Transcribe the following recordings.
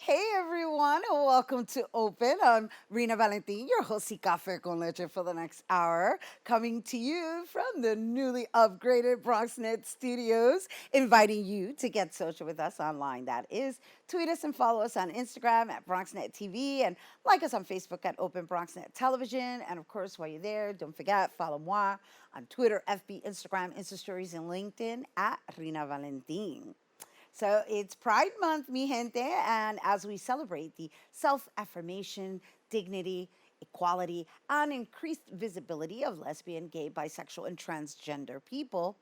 Hey everyone, and welcome to Open. I'm Rhina Valentin, your host y Café con Leche for the next hour, coming to you from the newly upgraded BronxNet studios, inviting you to get social with us online. That is, tweet us and follow us on Instagram at BronxNet TV and like us on Facebook at Open BronxNet Television. And of course, while you're there, don't forget, follow moi on Twitter, FB, Instagram, Insta Stories, and LinkedIn at Rhina Valentin. So it's Pride Month, mi gente, and as we celebrate the self affirmation, dignity, equality, and increased visibility of lesbian, gay, bisexual, and transgender people,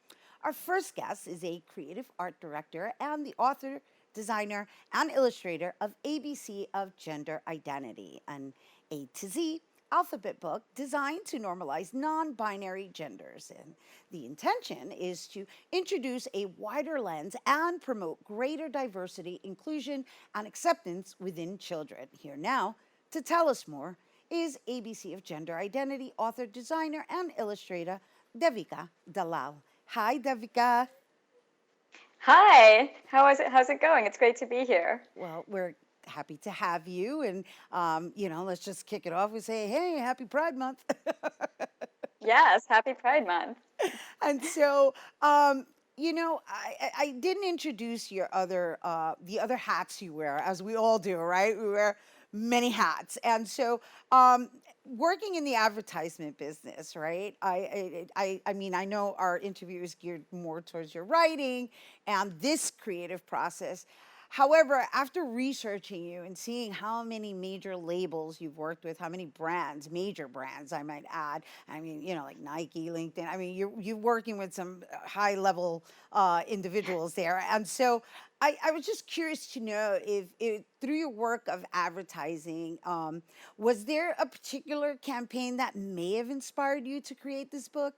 our first guest is a creative art director and the author, designer, and illustrator of ABC of Gender Identity, an A to Z alphabet book designed to normalize non binary genders. And the intention is to introduce a wider lens and promote greater diversity, inclusion, and acceptance within children. Here now to tell us more is ABC of Gender Identity author, designer, and illustrator Devika Dalal. Hi, Devika. Hi, how's it going? It's great to be here. Well, we're happy to have you. And, let's just kick it off. We say, hey, happy Pride Month. Yes, happy Pride Month. And so, I didn't introduce your the other hats you wear, as we all do, right? We wear many hats. And so, working in the advertisement business, right? I mean, I know our interview is geared more towards your writing and this creative process. However, after researching you and seeing how many major labels you've worked with, how many brands, major brands, I might add, I mean, like Nike, LinkedIn, I mean, you're working with some high level individuals there. And so I was just curious to know if through your work of advertising, was there a particular campaign that may have inspired you to create this book?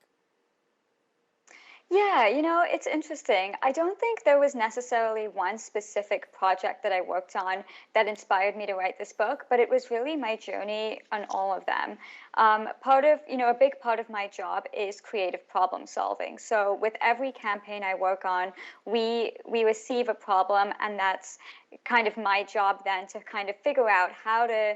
Yeah, it's interesting. I don't think there was necessarily one specific project that I worked on that inspired me to write this book, but it was really my journey on all of them. A big part of my job is creative problem solving. So with every campaign I work on, we receive a problem, and that's kind of my job then to kind of figure out how to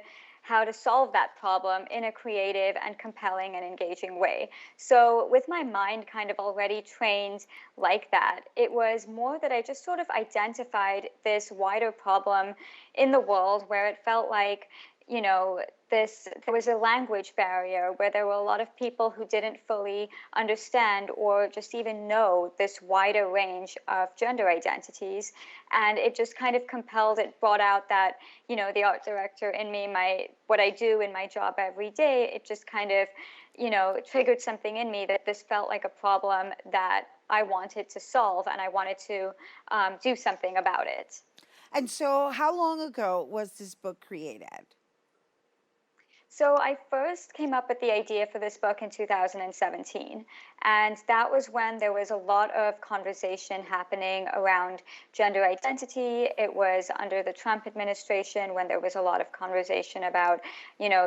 solve that problem in a creative and compelling and engaging way. So, with my mind kind of already trained like that, it was more that I just sort of identified this wider problem in the world where it felt like, you know, there was a language barrier where there were a lot of people who didn't fully understand or just even know this wider range of gender identities. And it just kind of brought out that, the art director in me, what I do in my job every day, it just kind of, triggered something in me that this felt like a problem that I wanted to solve, and I wanted to do something about it. And so, how long ago was this book created? So I first came up with the idea for this book in 2017, and that was when there was a lot of conversation happening around gender identity. It was under the Trump administration when there was a lot of conversation about,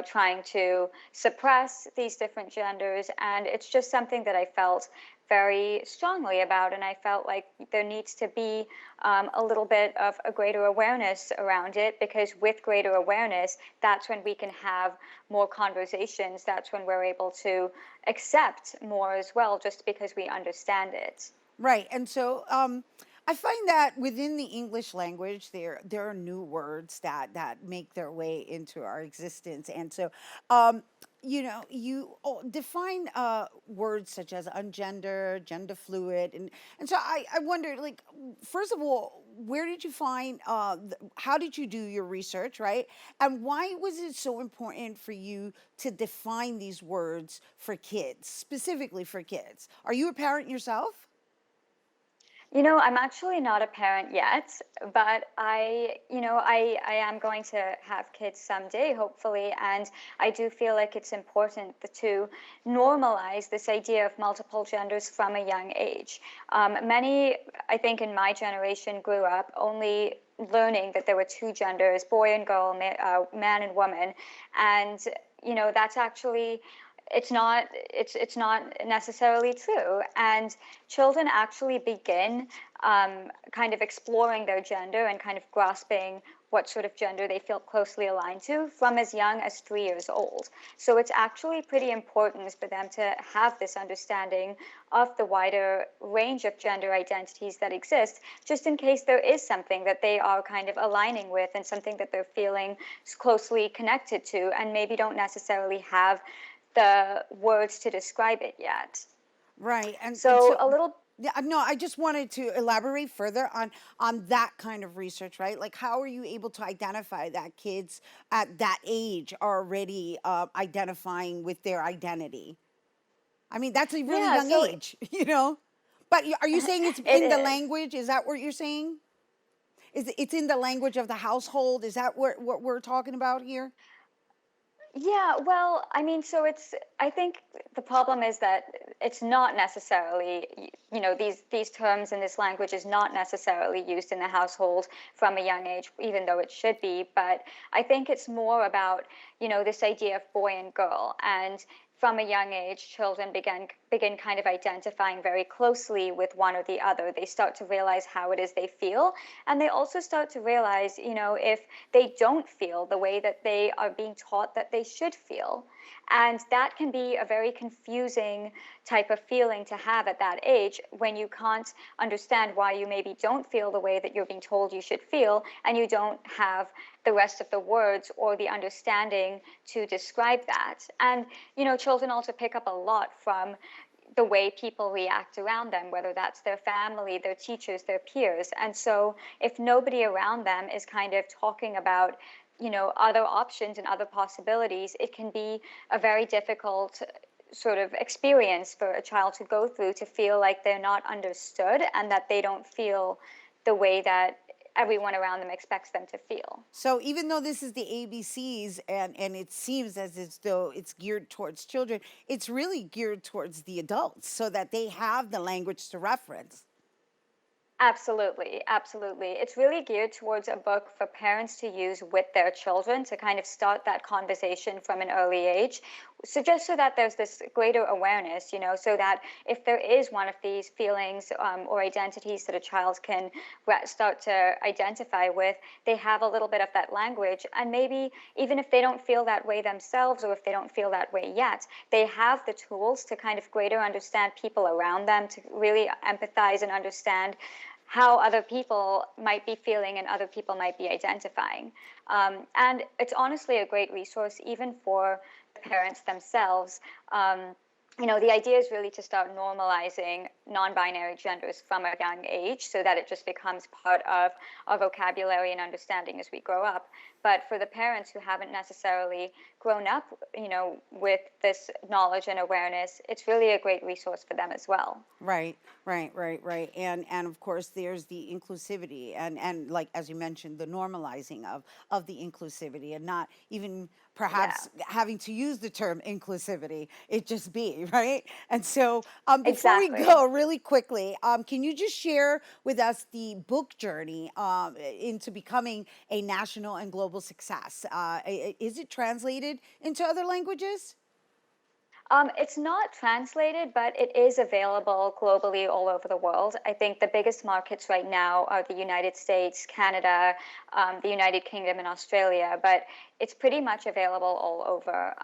trying to suppress these different genders, and it's just something that I felt very strongly about, and I felt like there needs to be a little bit of a greater awareness around it, because with greater awareness, that's when we can have more conversations. That's when we're able to accept more as well, just because we understand it. Right. And so I find that within the English language, there are new words that make their way into our existence. And so, you define words such as ungender, gender fluid. And so I wonder, like, first of all, where did you find, how did you do your research, right? And why was it so important for you to define these words for kids, specifically for kids? Are you a parent yourself? I'm actually not a parent yet, but I am going to have kids someday, hopefully, and I do feel like it's important to normalize this idea of multiple genders from a young age. Many, I think, in my generation grew up only learning that there were two genders, boy and girl, man and woman, and that's actually it's not necessarily true, and children actually begin kind of exploring their gender and kind of grasping what sort of gender they feel closely aligned to from as young as 3 years old. So it's actually pretty important for them to have this understanding of the wider range of gender identities that exist, just in case there is something that they are kind of aligning with and something that they're feeling closely connected to and maybe don't necessarily have the words to describe it yet. Right. And So so a little. yeah, no, I just wanted to elaborate further on that kind of research, right? Like how are you able to identify that kids at that age are already identifying with their identity? I mean, that's a really Yeah, young so age, you know? But are you saying it's it in the is. language? Is that what you're saying? It's in the language of the household? Is that what we're talking about here? Yeah, well, I mean, so I think the problem is that it's not necessarily, these terms in this language is not necessarily used in the household from a young age, even though it should be. But I think it's more about, this idea of boy and girl. And from a young age, children begin kind of identifying very closely with one or the other. They start to realize how it is they feel, and they also start to realize, if they don't feel the way that they are being taught that they should feel. And that can be a very confusing type of feeling to have at that age when you can't understand why you maybe don't feel the way that you're being told you should feel, and you don't have the rest of the words or the understanding to describe that. And, children also pick up a lot from the way people react around them, whether that's their family, their teachers, their peers. And so if nobody around them is kind of talking about, other options and other possibilities, it can be a very difficult sort of experience for a child to go through, to feel like they're not understood and that they don't feel the way that everyone around them expects them to feel. So even though this is the ABCs and it seems as though it's geared towards children, it's really geared towards the adults so that they have the language to reference. Absolutely, absolutely. It's really geared towards a book for parents to use with their children to kind of start that conversation from an early age. So just so that there's this greater awareness, so that if there is one of these feelings or identities that a child can start to identify with, they have a little bit of that language. And maybe even if they don't feel that way themselves, or if they don't feel that way yet, they have the tools to kind of greater understand people around them, to really empathize and understand how other people might be feeling and other people might be identifying. And it's honestly a great resource, even for parents themselves. The idea is really to start normalizing non-binary genders from a young age so that it just becomes part of our vocabulary and understanding as we grow up. But for the parents who haven't necessarily grown up, with this knowledge and awareness, it's really a great resource for them as well. Right, right. And of course there's the inclusivity and like as you mentioned, the normalizing of the inclusivity and not even Yeah, perhaps having to use the term inclusivity. It just be, right? And so before we exactly. go really quickly, can you just share with us the book journey into becoming a national and global success? Is it translated into other languages? It's not translated, but it is available globally all over the world. I think the biggest markets right now are the United States, Canada, the United Kingdom, and Australia, but it's pretty much available all over.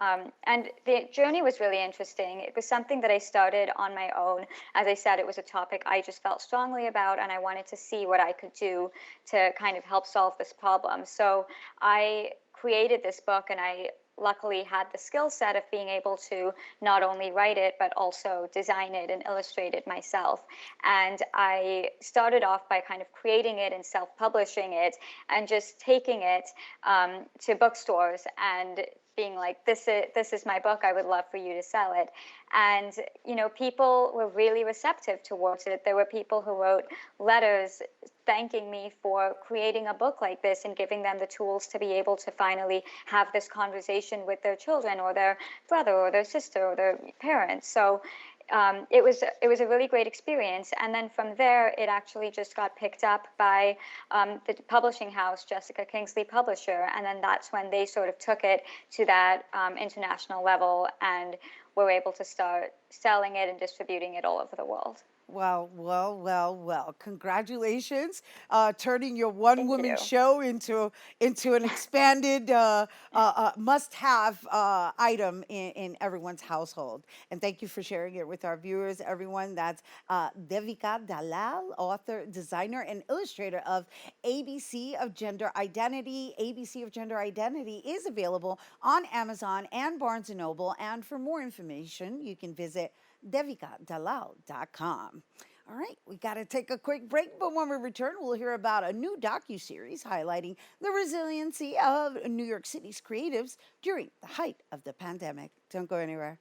And the journey was really interesting. It was something that I started on my own. As I said, it was a topic I just felt strongly about, and I wanted to see what I could do to kind of help solve this problem. So I created this book, and I luckily had the skill set of being able to not only write it, but also design it and illustrate it myself. And I started off by kind of creating it and self-publishing it and just taking it to bookstores and being like, this is my book. I would love for you to sell it. And, people were really receptive towards it. There were people who wrote letters thanking me for creating a book like this and giving them the tools to be able to finally have this conversation with their children or their brother or their sister or their parents. So it was a really great experience. And then from there, it actually just got picked up by the publishing house, Jessica Kingsley Publisher. And then that's when they sort of took it to that international level and were able to start selling it and distributing it all over the world. Well. Congratulations, turning your Thank one-woman you. show into an expanded must-have item in everyone's household. And thank you for sharing it with our viewers, everyone. That's Devika Dalal, author, designer, and illustrator of ABC of Gender Identity. ABC of Gender Identity is available on Amazon and Barnes& and Noble. And for more information, you can visit devikadalal.com. All right, we got to take a quick break, but when we return, we'll hear about a new docu-series highlighting the resiliency of New York City's creatives during the height of the pandemic. Don't go anywhere.